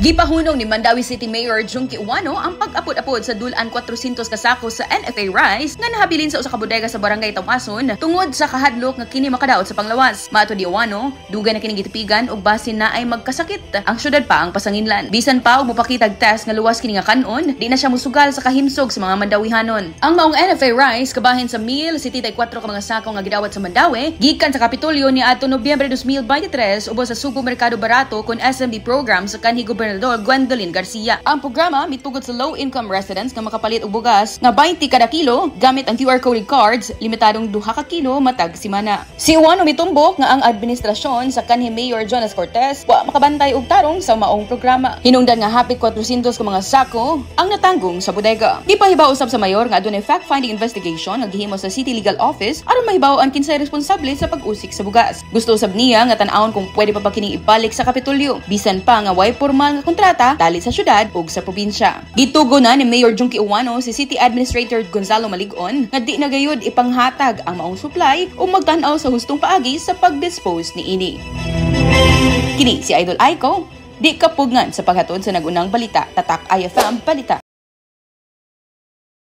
Gipahunong ni Mandawi City Mayor Junkie Uwano ang pag-apod-apod sa dulan 400 ka sako sa NFA rice nga nahabilin sa usa ka bodega sa Barangay Tawason tungod sa kahadlok nga kini makadaot sa panglawas. Mato di Uwano, dugay na kining gitipigan ug basin na ay magkasakit ang syudad pa ang Pasanginlan. Bisan pa og mopakitag test nga luwas kini nga kanon, di na siya musugal sa kahimsog sa mga Mandawihanon. Ang maong NFA rice kabahin sa 1,074 ka mga sako nga gidawat sa Mandawi gikan sa Kapitolyo ni adto Nobyembre 2023 ubos sa Sugo Merkado Barato kon SMB program sa kanhi Gobernador Gwendolyn Garcia. Ang programa mitugod sa low-income residents nga makapalit og bugas nga 20 kada kilo gamit ang QR coded cards, limitadong 2 ka kilo matag simana. Si Uwano mitumbok nga ang administrasyon sa kanhi Mayor Jonas Cortez wa makabantay og tarong sa maong programa. Hinungdan nga hapit 400 ka mga sako ang natanggong sa bodega. Gipahibaw usab sa mayor nga adunay fact-finding investigation nga gihimo sa City Legal Office aron mahibaw ang kinsay responsable sa pag-usik sa bugas. Gusto usab niya nga tan-awon kung pwede pa ba kining ibalik sa Kapitolyo bisan pa nga way formal nga kontrata dali sa syudad ug sa probinsya. Gitugo na ni Mayor Junkie Uwano si City Administrator Gonzalo Maligon nga di na gayud ipanghatag ang maong supply o magtan-aw sa hustong paagi sa pag-dispose niini. Kini si Idol Aiko, di kapugngan sa paghatod sa nagunang balita, Tatak IFM Balita.